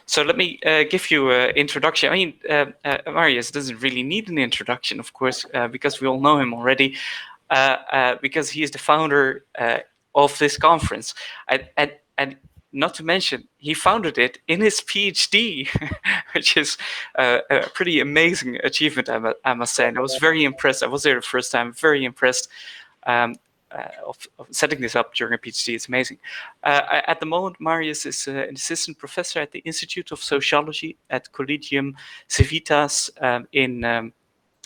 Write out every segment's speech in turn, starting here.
So let me give you an introduction. I mean, Mariusz doesn't really need an introduction, of course, because we all know him already, because he is the founder of this conference. And not to mention, he founded it in his PhD, which is a pretty amazing achievement, I must say. And I was very impressed. I was there the first time, very impressed. Of setting this up during a PhD. It's amazing. At the moment, Mariusz is an assistant professor at the Institute of Sociology at Collegium Civitas in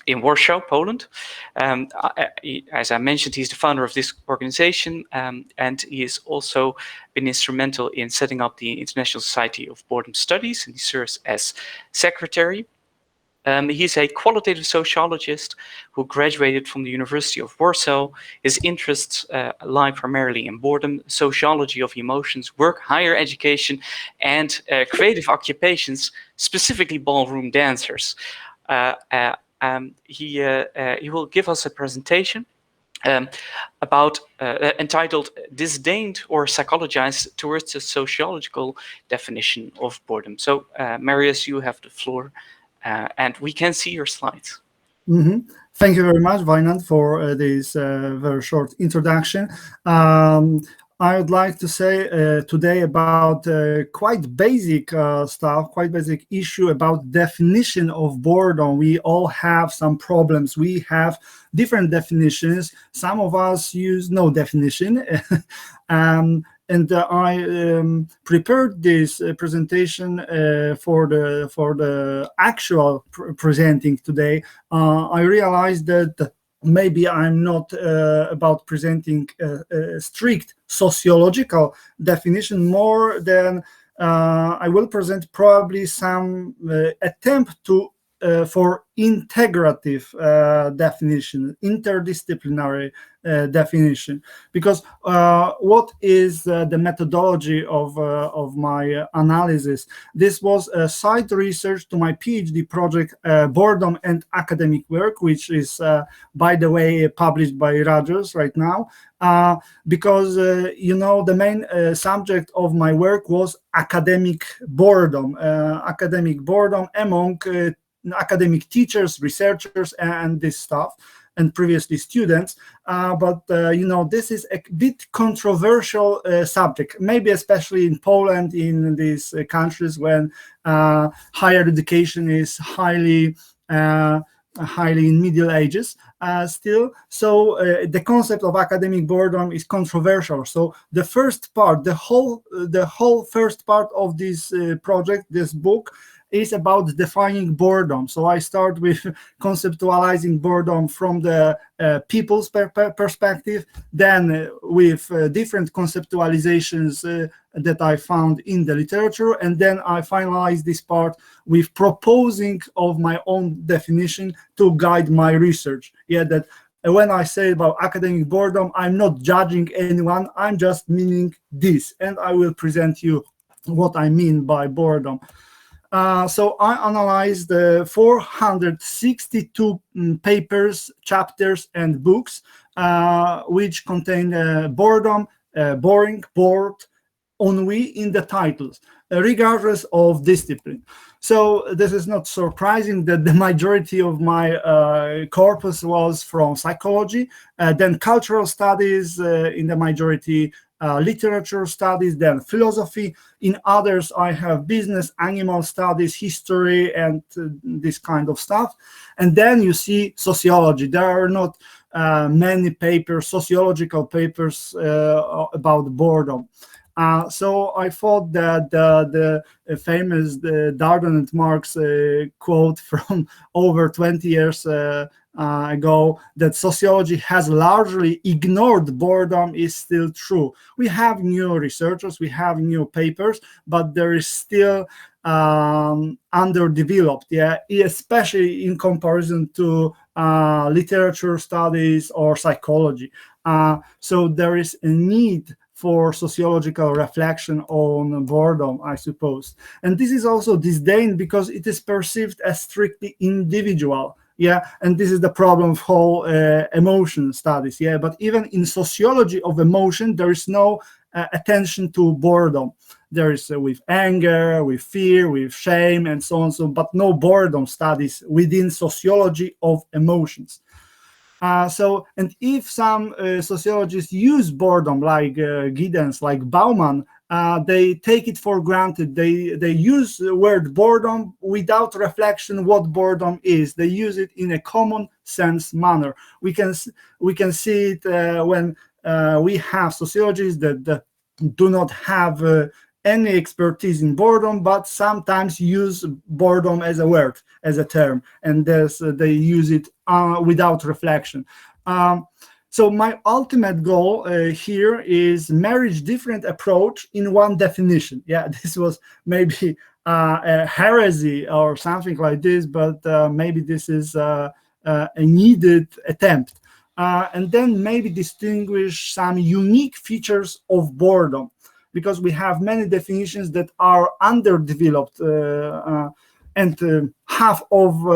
Warsaw, Poland. As I mentioned, he's the founder of this organization, and he has also been instrumental in setting up the International Society of Boredom Studies, and he serves as secretary. He's a qualitative sociologist who graduated from the University of Warsaw. His interests lie primarily in boredom, sociology of emotions, work, higher education, and creative occupations, specifically ballroom dancers. He will give us a presentation about entitled "Disdained or Psychologized Towards a Sociological Definition of Boredom." So, Mariusz, you have the floor. And we can see your slides. Mm-hmm. Thank you very much, Wynand, for this very short introduction. I would like to say today about quite basic stuff, quite basic issue about definition of boredom. We all have some problems. We have different definitions. Some of us use no definition. And I prepared this presentation for the actual presenting today. I realized that maybe I'm not about presenting a strict sociological definition, more than I will present probably some attempt to for integrative definition, interdisciplinary definition, because what is the methodology of my analysis? This was a side research to my PhD project, Boredom and Academic Work, which is, by the way, published by Rogers right now, because, the main subject of my work was academic boredom among academic teachers, researchers, and this stuff, and previously students. But this is a bit controversial subject, maybe especially in Poland, in these countries when higher education is highly in Middle Ages still. So the concept of academic boredom is controversial. So the first part, the whole first part of this project, this book, is about defining boredom. So I start with conceptualizing boredom from the people's perspective, then with different conceptualizations that I found in the literature, and then I finalize this part with proposing of my own definition to guide my research. Yeah, that when I say about academic boredom, I'm not judging anyone, I'm just meaning this, and I will present you what I mean by boredom. So I analyzed 462 papers, chapters, and books, which contain boredom, boring, bored, ennui in the titles, regardless of discipline. So this is not surprising that the majority of my corpus was from psychology, then cultural studies in the majority, literature studies, then philosophy. In others, I have business, animal studies, history, and this kind of stuff. And then you see sociology. There are not many papers, sociological papers about boredom. So I thought that the famous Darden and Marx quote from over 20 years ago, that sociology has largely ignored boredom, is still true. We have new researchers, we have new papers, but there is still underdeveloped, especially in comparison to literature studies or psychology. So there is a need for sociological reflection on boredom, I suppose. And this is also disdained because it is perceived as strictly individual. And this is the problem of whole emotion studies. But even in sociology of emotion, there is no attention to boredom. There is with anger, with fear, with shame, and so on. So, but no boredom studies within sociology of emotions. And if some sociologists use boredom, like Giddens, like Bauman, they take it for granted. They use the word boredom without reflection what boredom is. They use it in a common sense manner. We can see it when we have sociologists that do not have any expertise in boredom, but sometimes use boredom as a word, as a term, and they use it without reflection. So my ultimate goal here is marriage different approach in one definition. Yeah, this was maybe a heresy or something like this, but maybe this is a needed attempt. And then maybe distinguish some unique features of boredom, because we have many definitions that are underdeveloped, and half of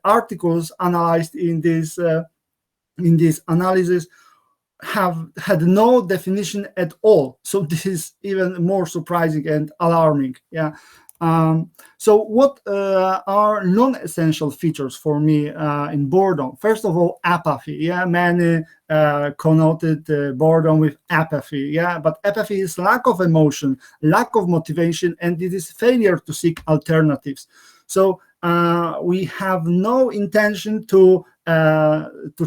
articles analyzed in this analysis have had no definition at all. So this is even more surprising and alarming. Yeah. So what are non-essential features for me in boredom? First of all, apathy. Yeah, many connoted boredom with apathy. Yeah, but apathy is lack of emotion, lack of motivation, and it is failure to seek alternatives. So we have no intention to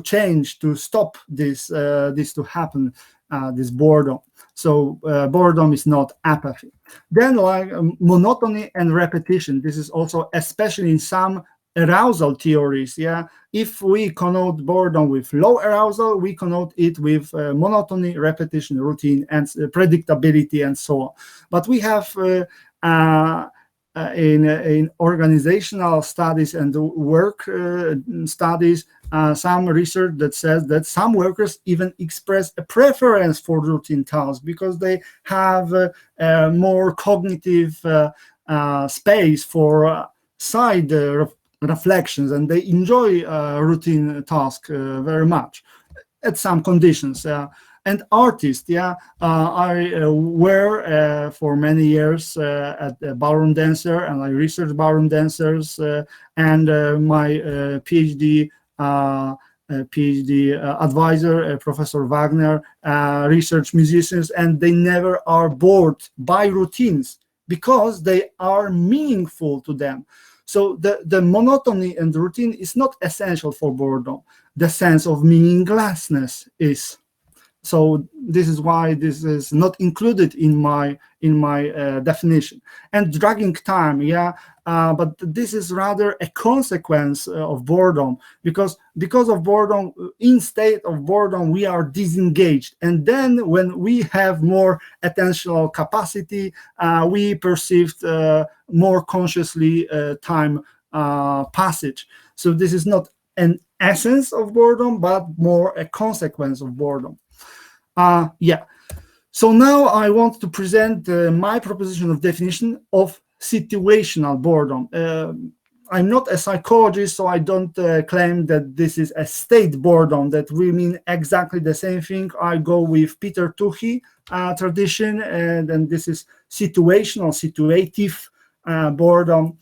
change, to stop this to happen, this boredom. So boredom is not apathy. Then, like monotony and repetition. This is also especially in some arousal theories. Yeah, if we connote boredom with low arousal, we connote it with monotony, repetition, routine, and predictability, and so on. But we have in organizational studies and work studies, some research that says that some workers even express a preference for routine tasks because they have more cognitive space for side reflections, and they enjoy routine tasks very much at some conditions. And artists, yeah, I were for many years at the ballroom dancer, and I researched ballroom dancers, and my PhD advisor, Professor Wagner, research musicians, and they never are bored by routines because they are meaningful to them. So the monotony and the routine is not essential for boredom. The sense of meaninglessness is. So this is why this is not included in my definition. And dragging time, yeah, but this is rather a consequence of boredom, because of boredom, in state of boredom, we are disengaged, and then when we have more attentional capacity, we perceived more consciously time passage. So this is not an essence of boredom, but more a consequence of boredom. Yeah. So now I want to present my proposition of definition of situational boredom. I'm not a psychologist, so I don't claim that this is a state boredom, that we mean exactly the same thing. I go with Peter Tuchy tradition, and then this is situational, situative boredom.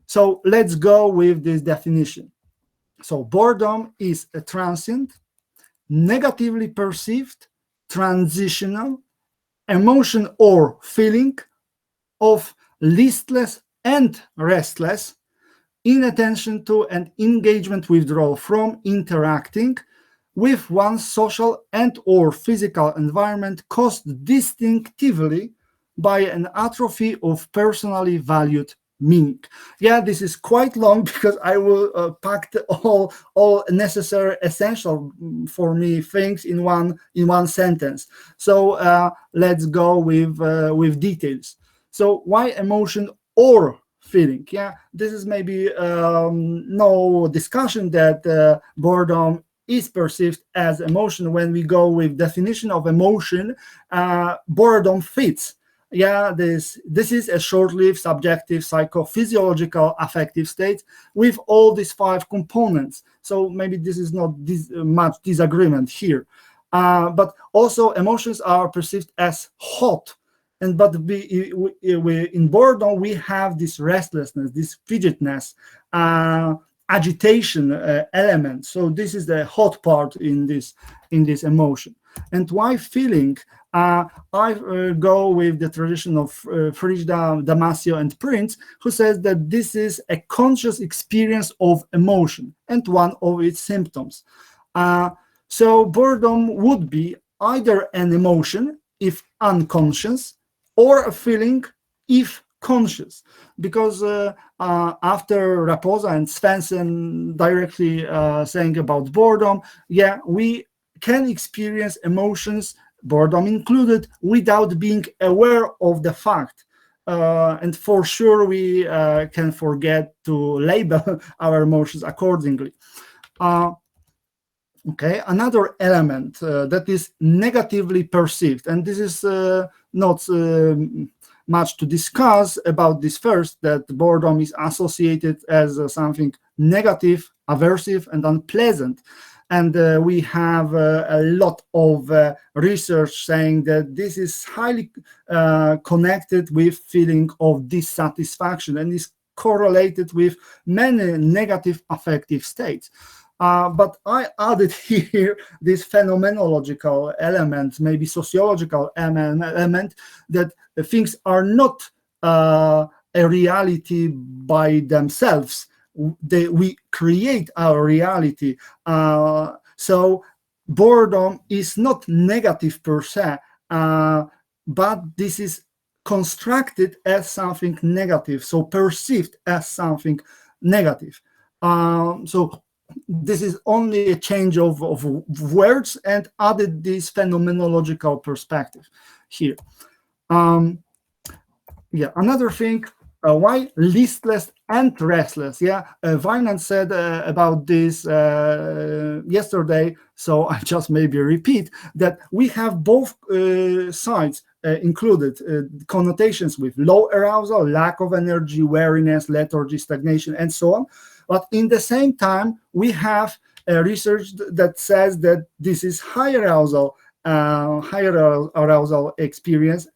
So let's go with this definition. So boredom is a transient, negatively perceived, transitional emotion or feeling of listless and restless, inattention to and engagement withdrawal from interacting with one's social and or physical environment caused distinctively by an atrophy of personally valued meaning. Yeah, this is quite long because I will pack all necessary, essential for me things in one sentence. So let's go with details. So why emotion or feeling? Yeah, this is maybe no discussion that boredom is perceived as emotion. When we go with definition of emotion, boredom fits. Yeah, this is a short-lived, subjective, psychophysiological, affective state with all these 5 components. So maybe this is not much disagreement here. But also emotions are perceived as hot, but in boredom we have this restlessness, this fidgetness, agitation element. So this is the hot part in this emotion. And why feeling? I go with the tradition of Frida, Damasio, and Prince, who says that this is a conscious experience of emotion and one of its symptoms. So boredom would be either an emotion, if unconscious, or a feeling, if conscious. Because after Raposa and Svensson directly saying about boredom, yeah, we can experience emotions, boredom included, without being aware of the fact. And for sure, we can forget to label our emotions accordingly. Okay, another element that is negatively perceived, and this is not much to discuss about this first, that boredom is associated as something negative, aversive, and unpleasant. And we have a lot of research saying that this is highly connected with feeling of dissatisfaction and is correlated with many negative affective states. But I added here this phenomenological element, maybe sociological element, that things are not a reality by themselves. We create our reality. So boredom is not negative per se, but this is constructed as something negative, so perceived as something negative. So this is only a change of words, and added this phenomenological perspective here. Yeah, another thing, why listless and restless? Yeah, Vinand said about this yesterday, so I just maybe repeat that we have both sides included, connotations with low arousal, lack of energy, weariness, lethargy, stagnation, and so on. But in the same time, we have research that says that this is higher arousal experience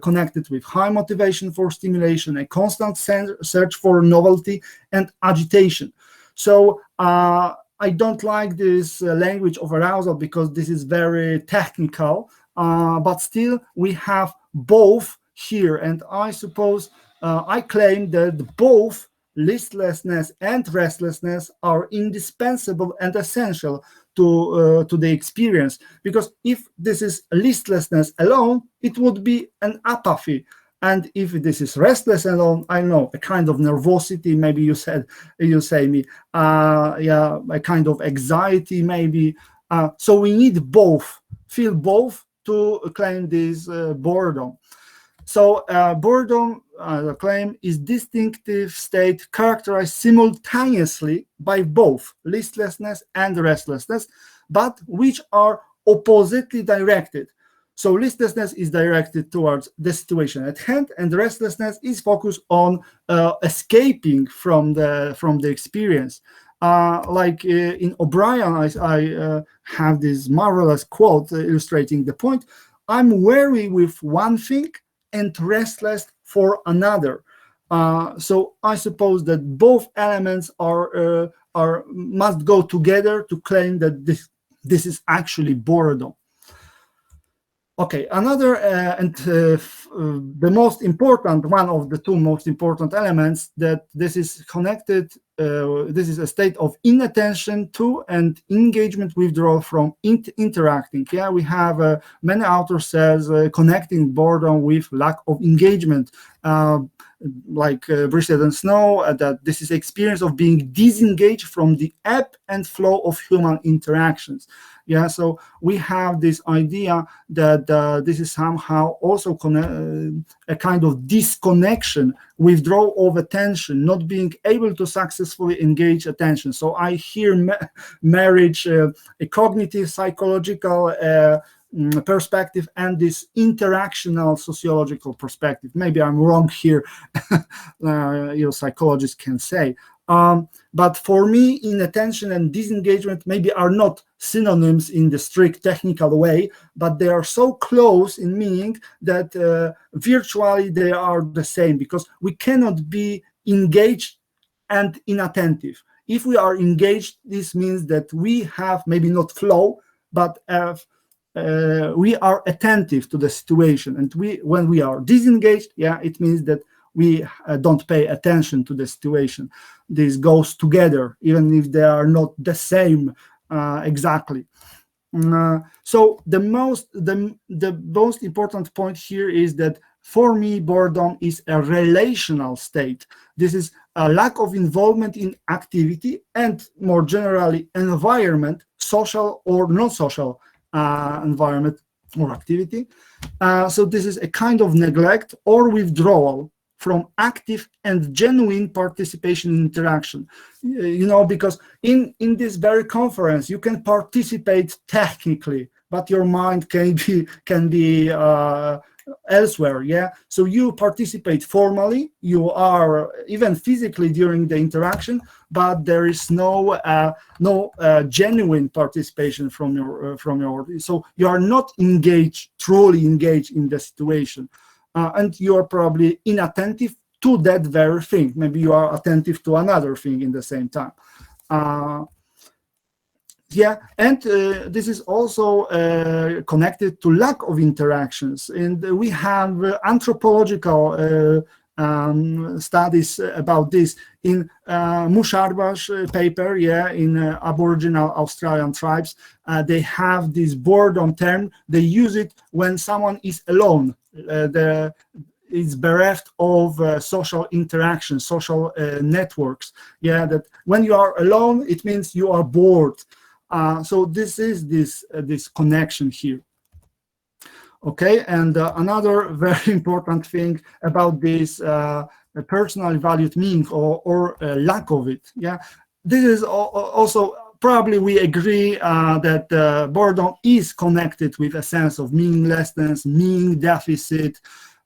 connected with high motivation for stimulation, a constant search for novelty, and agitation. So I don't like this language of arousal because this is very technical, but still we have both here. And I suppose I claim that both listlessness and restlessness are indispensable and essential to the experience, because if this is listlessness alone, it would be an apathy, and if this is restless alone, I don't know, a kind of nervosity, maybe you say me, yeah, a kind of anxiety maybe. So we need both, feel both to claim this boredom. So boredom, the claim, is distinctive state characterized simultaneously by both listlessness and restlessness, but which are oppositely directed. So listlessness is directed towards the situation at hand, and restlessness is focused on escaping from the experience. Like in O'Brien, I have this marvelous quote illustrating the point. I'm weary with one thing and restless for another. So I suppose that both elements are must go together to claim that this is actually boredom. Okay, another the most important, one of the two most important elements, that this is connected, this is a state of inattention to and engagement withdrawal from interacting. Yeah, we have many authors says connecting boredom with lack of engagement, like Brissett and Snow, that this is experience of being disengaged from the ebb and flow of human interactions. Yeah, so we have this idea that this is somehow also a kind of disconnection, withdrawal of attention, not being able to successfully engage attention. So I hear marriage, a cognitive, psychological perspective, and this interactional sociological perspective. Maybe I'm wrong here, psychologists can say. But for me, inattention and disengagement maybe are not synonyms in the strict technical way, but they are so close in meaning that virtually they are the same, because we cannot be engaged and inattentive. If we are engaged, this means that we have maybe not flow, but we are attentive to the situation. And when we are disengaged, it means that we don't pay attention to the situation. This goes together, even if they are not the same exactly. So the most important point here is that for me, boredom is a relational state. This is a lack of involvement in activity and, more generally, environment, social or non-social environment or activity. So this is a kind of neglect or withdrawal from active and genuine participation in interaction. Because in this very conference, you can participate technically, but your mind can be elsewhere. So you participate formally, you are even physically during the interaction, but there is no genuine participation from your so you are not truly engaged in the situation. And you are probably inattentive to that very thing. Maybe you are attentive to another thing in the same time. And this is also connected to lack of interactions. And we have anthropological studies about this. In Musharba's paper, in Aboriginal Australian tribes, they have this boredom term. They use it when someone is alone. Is bereft of social interaction, social networks. That when you are alone, it means you are bored. So this is this connection here. Okay, and another very important thing about this personally valued meaning or lack of it. This is also probably we agree that boredom is connected with a sense of meaninglessness, meaning deficit,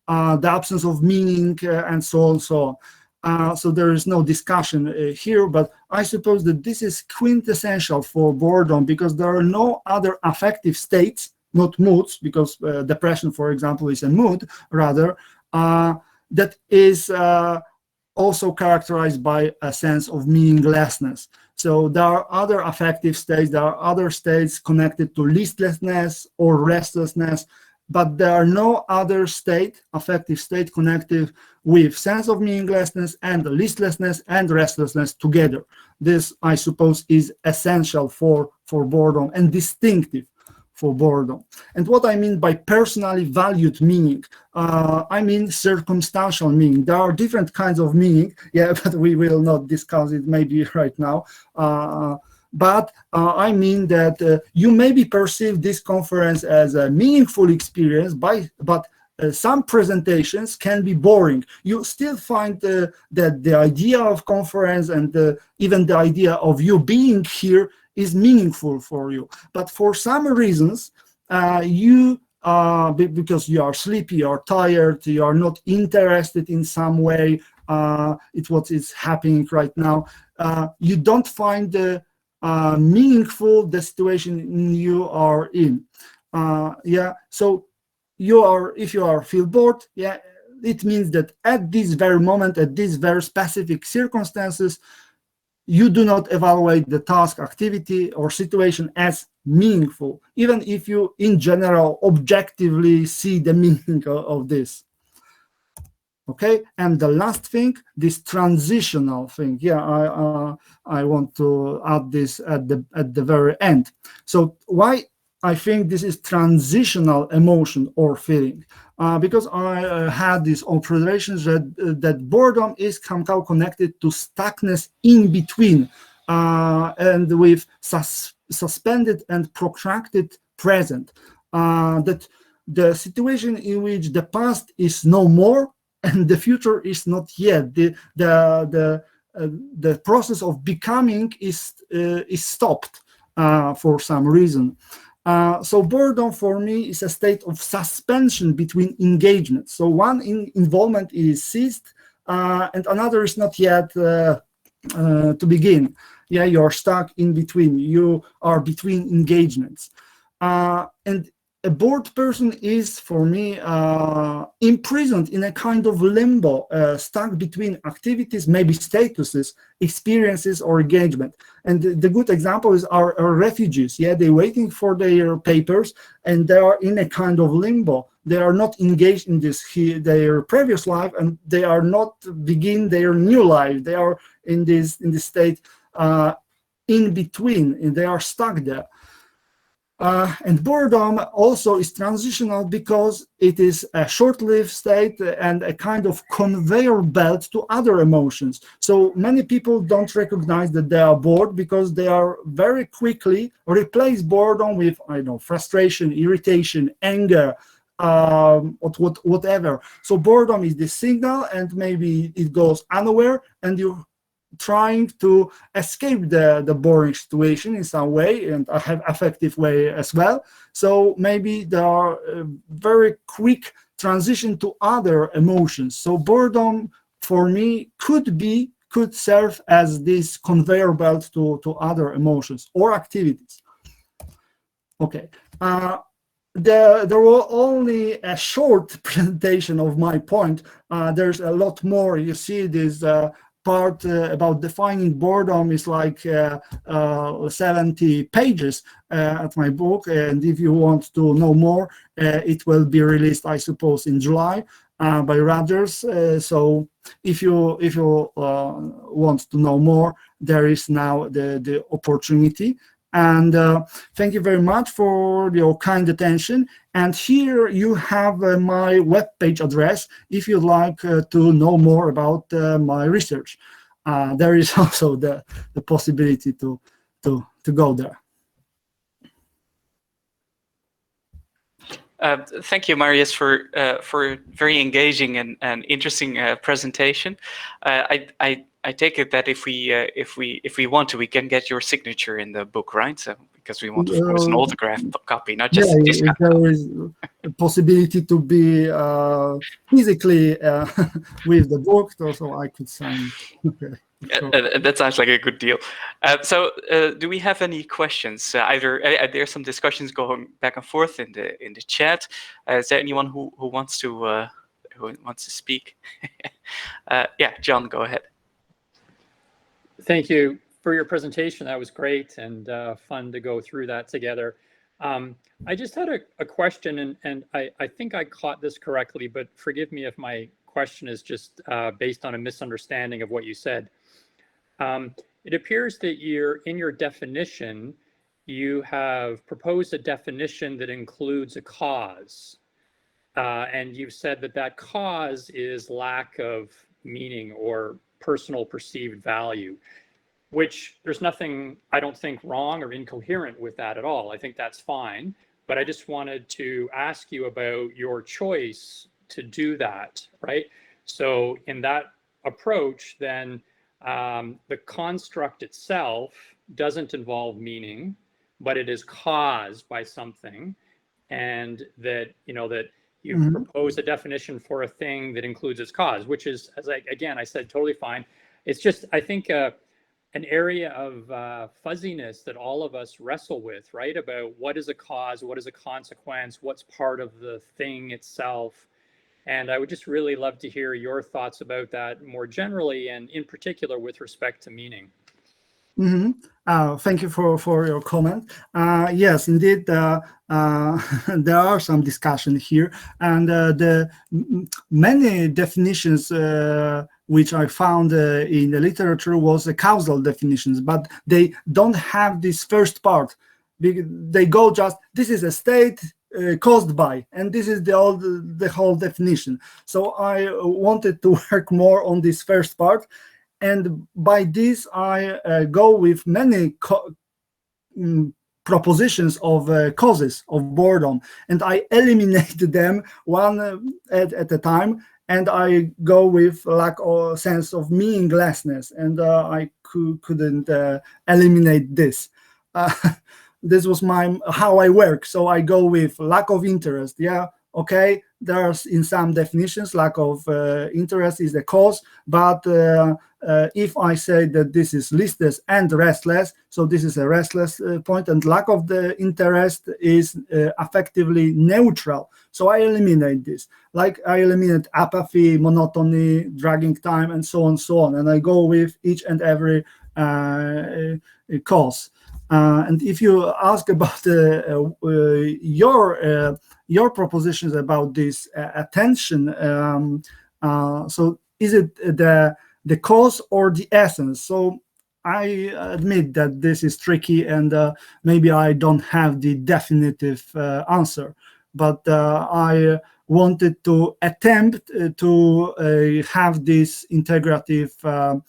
the absence of meaning, and so on, so on. So there is no discussion here, but I suppose that this is quintessential for boredom because there are no other affective states, not moods, because depression, for example, is a mood, rather, that is also characterized by a sense of meaninglessness. So there are other affective states, there are other states connected to listlessness or restlessness, but there are no other affective state connected with sense of meaninglessness and listlessness and restlessness together. This, I suppose, is essential for boredom and distinctive for boredom. And what I mean by personally valued meaning, I mean circumstantial meaning. There are different kinds of meaning, but we will not discuss it maybe right now. But I mean that you maybe perceive this conference as a meaningful experience, but some presentations can be boring. You still find that the idea of conference and even the idea of you being here is meaningful for you. But for some reasons, because you are sleepy, you are tired, you are not interested in some way, it's what is happening right now, you don't find meaningful the situation you are in. So if you feel bored, it means that at this very moment, at these very specific circumstances, you do not evaluate the task, activity, or situation as meaningful, even if you, in general, objectively see the meaning of this. Okay, and the last thing, this transitional thing. I want to add this at the very end. So why I think this is transitional emotion or feeling? Because I had these observations that boredom is somehow connected to stuckness in between, and with suspended and protracted present. That the situation in which the past is no more and the future is not yet. The process of becoming is stopped for some reason. So boredom for me is a state of suspension between engagements. So one involvement is ceased, and another is not yet to begin. Yeah, you're stuck in between. You are between engagements. And a bored person is, for me, imprisoned in a kind of limbo, stuck between activities, maybe statuses, experiences, or engagement. And the good example is our refugees. Yeah, they're waiting for their papers, and they are in a kind of limbo. They are not engaged in their previous life, and they are not begin their new life. They are in this state in between, and they are stuck there. And boredom also is transitional because it is a short-lived state and a kind of conveyor belt to other emotions. So many people don't recognize that they are bored because they are very quickly replace boredom with, I don't know, frustration, irritation, anger, whatever. So boredom is the signal, and maybe it goes unaware, and you trying to escape the boring situation in some way, and a have effective way as well. So maybe there are very quick transition to other emotions. So boredom for me could serve as this conveyor belt to other emotions or activities. Okay. There was only a short presentation of my point. There's a lot more. You see this part about defining boredom is like 70 pages at my book, and if you want to know more, it will be released, I suppose, in July by Rogers. So if you want to know more, there is now the opportunity. And thank you very much for your kind attention. And here you have my webpage address if you'd like to know more about my research. There is also the possibility to go there. Thank you, Mariusz, for a very engaging and interesting presentation. I take it that if we want to, we can get your signature in the book, right? So because we want, of course, an autographed copy, not just yeah, discount. There is a possibility to be physically with the book, so I could sign. Okay. That sounds like a good deal. So, do we have any questions? Either there's some discussions going back and forth in the chat. Is there anyone who wants to speak? Yeah, John, go ahead. Thank you for your presentation. That was great and fun to go through that together. I just had a question, and I think I caught this correctly, but forgive me if my question is just based on a misunderstanding of what you said. It appears that in your definition, you have proposed a definition that includes a cause. And you've said that cause is lack of meaning or personal perceived value, which there's nothing, I don't think, wrong or incoherent with that at all. I think that's fine. But I just wanted to ask you about your choice to do that, right? So in that approach, then the construct itself doesn't involve meaning, but it is caused by something, and that you've proposed a definition for a thing that includes its cause, which is, as I said, totally fine. It's just, I think, an area of fuzziness that all of us wrestle with, right? About what is a cause, what is a consequence, what's part of the thing itself. And I would just really love to hear your thoughts about that more generally, and in particular with respect to meaning. Thank you for your comment. Yes, indeed, there are some discussion here, and the many definitions which I found in the literature was the causal definitions, but they don't have this first part. They go just, this is a state caused by, and this is the whole definition. So I wanted to work more on this first part, and by this I go with many propositions of causes of boredom, and I eliminate them one at a time, and I go with lack of sense of meaninglessness, and I couldn't eliminate this. This was how I work. So I go with lack of interest. Yeah, okay, there's in some definitions lack of interest is the cause, but if I say that this is listless and restless, so this is a restless point, and lack of the interest is effectively neutral. So I eliminate this, like I eliminate apathy, monotony, dragging time, and so on, and I go with each and every cause. And if you ask about your propositions about this attention, so is it the cause or the essence? So I admit that this is tricky, and maybe I don't have the definitive answer, but I wanted to attempt to have this integrative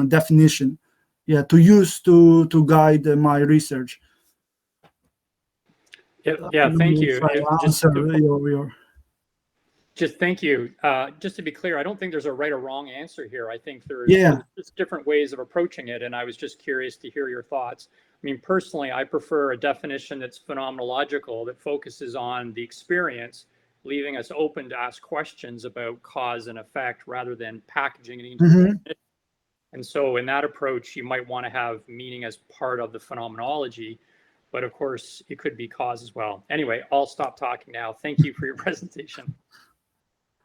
definition, to use to guide my research. Yeah, thank you. Just thank you. Just to be clear, I don't think there's a right or wrong answer here. I think there's just different ways of approaching it, and I was just curious to hear your thoughts. I mean, personally, I prefer a definition that's phenomenological, that focuses on the experience, leaving us open to ask questions about cause and effect rather than packaging it into definition. And so in that approach, you might want to have meaning as part of the phenomenology, but of course it could be cause as well. Anyway, I'll stop talking now. Thank you for your presentation.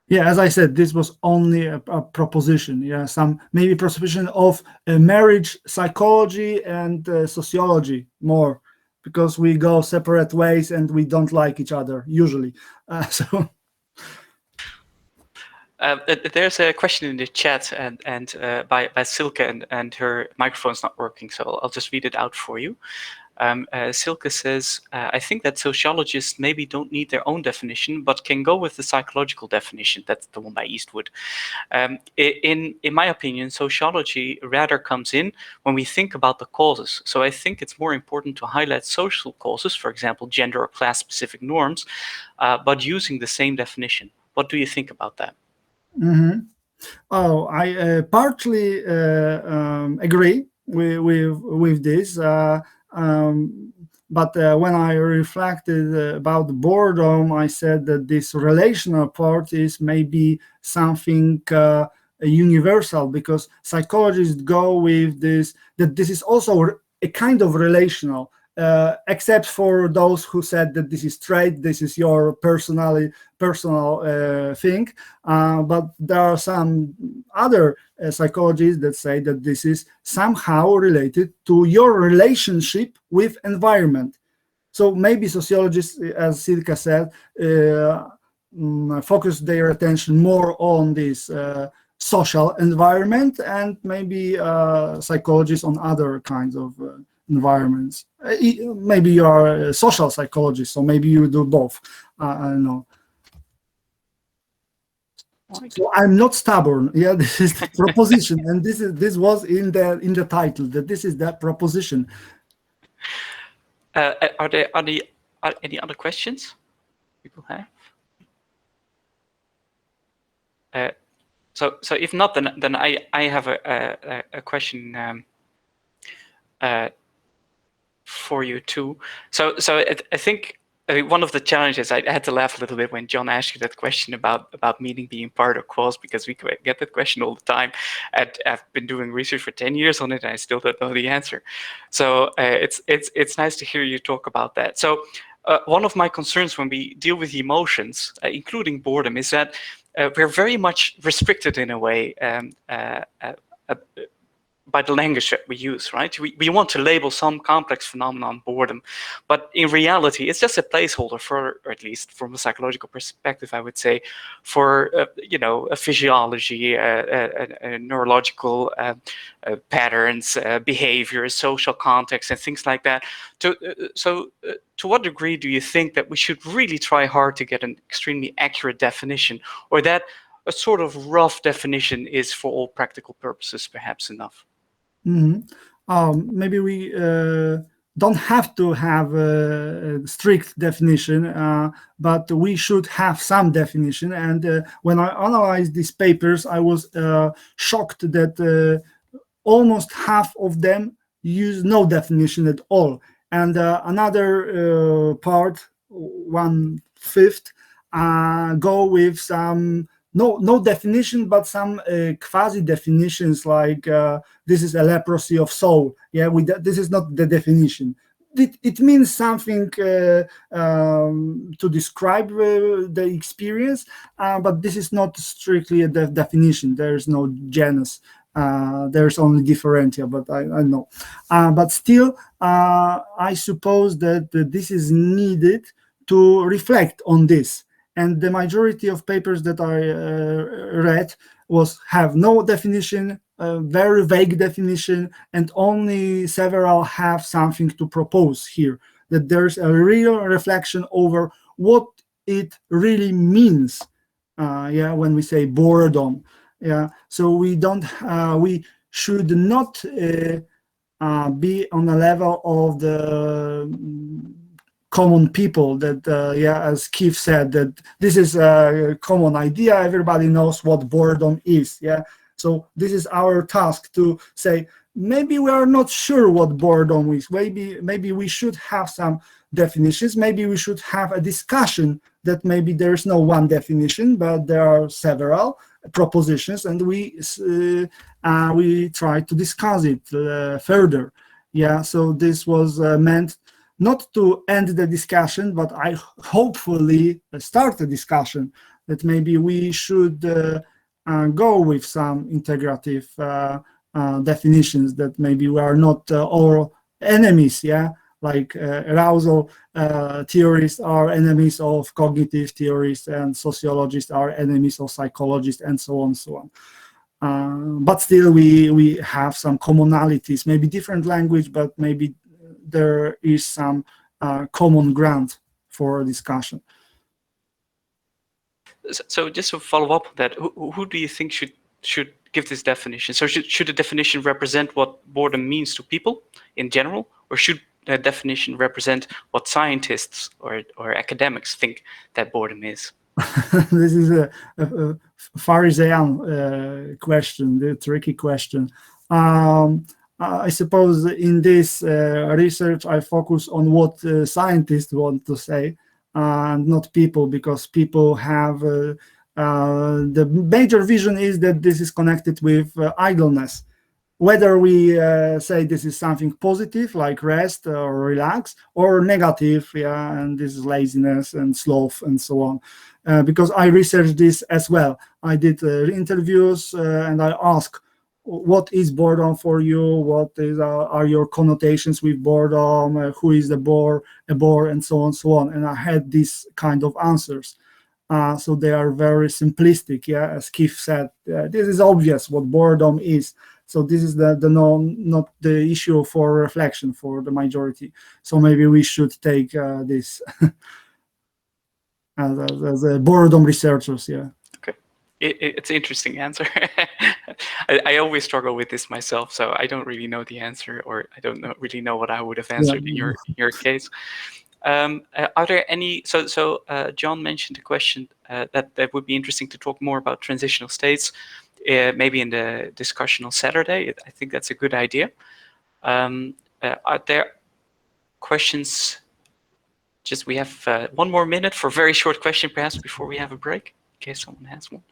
Yeah, as I said, this was only a proposition. Yeah, some maybe proposition of marriage psychology and sociology more, because we go separate ways and we don't like each other usually. There's a question in the chat and by Silke, and her microphone's not working, so I'll just read it out for you. Silke says, I think that sociologists maybe don't need their own definition, but can go with the psychological definition. That's the one by Eastwood. In my opinion, sociology rather comes in when we think about the causes. So I think it's more important to highlight social causes, for example, gender or class-specific norms, but using the same definition. What do you think about that? Oh, I partly agree with this. But when I reflected about boredom, I said that this relational part is maybe something universal, because psychologists go with this, that this is also a kind of relational, except for those who said that this is trait, this is your personal thing. But there are some other psychologists that say that this is somehow related to your relationship with environment. So maybe sociologists, as Silke said, focus their attention more on this social environment, and maybe psychologists on other kinds of environments. Maybe you are a social psychologist, so maybe you do both. I don't know. So I'm not stubborn. Yeah, this is the proposition, and this was in the title, that this is that proposition. Are there any other questions people have? So if not, then I have a question for you too. So I think one of the challenges, I had to laugh a little bit when John asked you that question about meaning being part of cause, because we get that question all the time. And I've been doing research for 10 years on it, and I still don't know the answer. So it's nice to hear you talk about that. So one of my concerns when we deal with emotions, including boredom, is that we're very much restricted in a way by the language that we use, right? We want to label some complex phenomenon boredom, but in reality, it's just a placeholder for, or at least from a psychological perspective, I would say, for a physiology, neurological patterns, behaviors, social context, and things like that. So to what degree do you think that we should really try hard to get an extremely accurate definition, or that a sort of rough definition is, for all practical purposes, perhaps enough? Maybe we don't have to have a strict definition, but we should have some definition. And when I analyzed these papers, I was shocked that almost half of them use no definition at all. And another part, 1/5, go with some no definition, but some quasi definitions, like this is a leprosy of soul. Yeah, this is not the definition. It means something to describe the experience, but this is not strictly a definition. There is no genus. There's only differentia, but I know. But still, I suppose that this is needed to reflect on this. And the majority of papers that I read have no definition, very vague definition, and only several have something to propose here, that there's a real reflection over what it really means, when we say boredom. Yeah, so we should not be on a level of the common people that, as Keith said, that this is a common idea. Everybody knows what boredom is. Yeah, so this is our task to say, maybe we are not sure what boredom is. Maybe we should have some definitions. Maybe we should have a discussion that maybe there's no one definition, but there are several propositions, and we try to discuss it further. Yeah, so this was meant not to end the discussion, but I hopefully start a discussion that maybe we should go with some integrative definitions, that maybe we are not all enemies, like arousal theorists are enemies of cognitive theorists, and sociologists are enemies of psychologists, and so on, so on. But still, we have some commonalities, maybe different language, but maybe there is some common ground for discussion. So just to follow up on that, who do you think should give this definition? So should the definition represent what boredom means to people in general, or should the definition represent what scientists or academics think that boredom is? This is a Pharisaian question, the tricky question. I suppose in this research I focus on what scientists want to say, and not people, because people have the major vision is that this is connected with idleness. Whether we say this is something positive, like rest or relax, or negative, and this is laziness and sloth and so on. Because I researched this as well. I did interviews and I asked, what is boredom for you? What are your connotations with boredom? Who is a bore, and so on, so on. And I had these kind of answers. So they are very simplistic. As Keith said, this is obvious what boredom is. So this is not the issue for reflection for the majority. So maybe we should take this as a boredom researchers. Okay, it's an interesting answer. I always struggle with this myself, so I don't really know the answer, or I don't really know what I would have answered in your case. Are there any? So John mentioned a question that would be interesting to talk more about transitional states. Maybe in the discussion on Saturday. I think that's a good idea. Are there questions? Just we have 1 more minute for a very short question, perhaps, before we have a break, in case someone has one.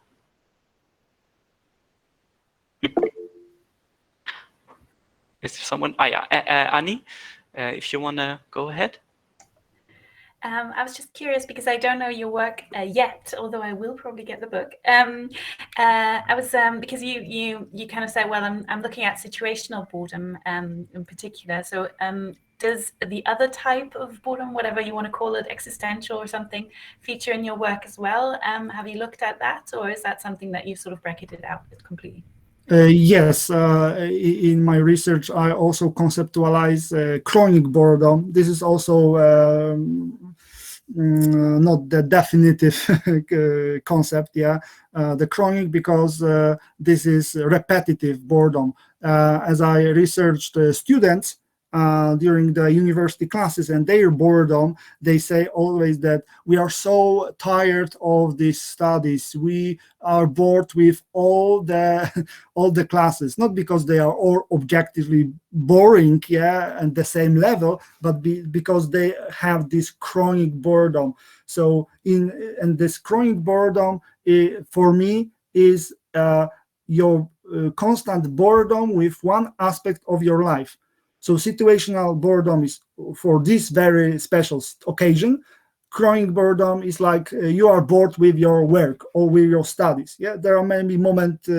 Is there someone? Annie, if you want to go ahead. I was just curious, because I don't know your work yet, although I will probably get the book. I was because you kind of said, well, I'm looking at situational boredom in particular. So does the other type of boredom, whatever you want to call it, existential or something, feature in your work as well? Have you looked at that, or is that something that you've sort of bracketed out completely? Yes, in my research, I also conceptualize chronic boredom. This is also not the definitive concept, the chronic, because this is repetitive boredom. As I researched students, during the university classes and their boredom, they say always that we are so tired of these studies. We are bored with all the classes, not because they are all objectively boring, yeah, and the same level, but because they have this chronic boredom. So and this chronic boredom, for me, is your constant boredom with one aspect of your life. So situational boredom is for this very special occasion. Chronic boredom is like you are bored with your work or with your studies. Yeah, there are many moments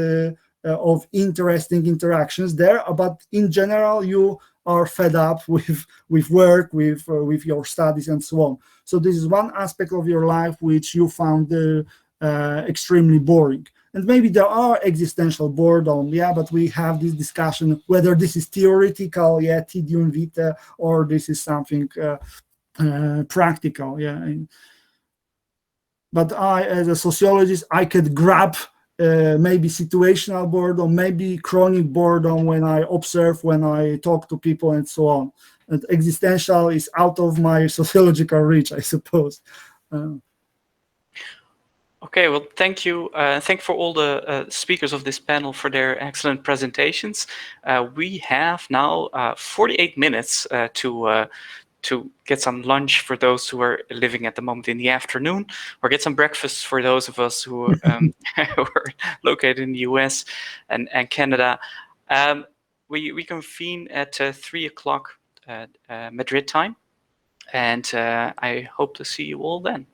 of interesting interactions there, but in general, you are fed up with work, with your studies, and so on. So this is one aspect of your life which you found extremely boring. And maybe there are existential boredom, yeah, but we have this discussion whether this is theoretical, yeah, tedium vitae, or this is something practical, yeah. But I, as a sociologist, I could grab maybe situational boredom, maybe chronic boredom when I observe, when I talk to people, and so on. And existential is out of my sociological reach, I suppose. Okay, well, thank you. Thank for all the speakers of this panel for their excellent presentations. We have now 48 minutes to get some lunch for those who are living at the moment in the afternoon, or get some breakfast for those of us who, who are located in the US and Canada. We convene at 3 o'clock Madrid time, and I hope to see you all then.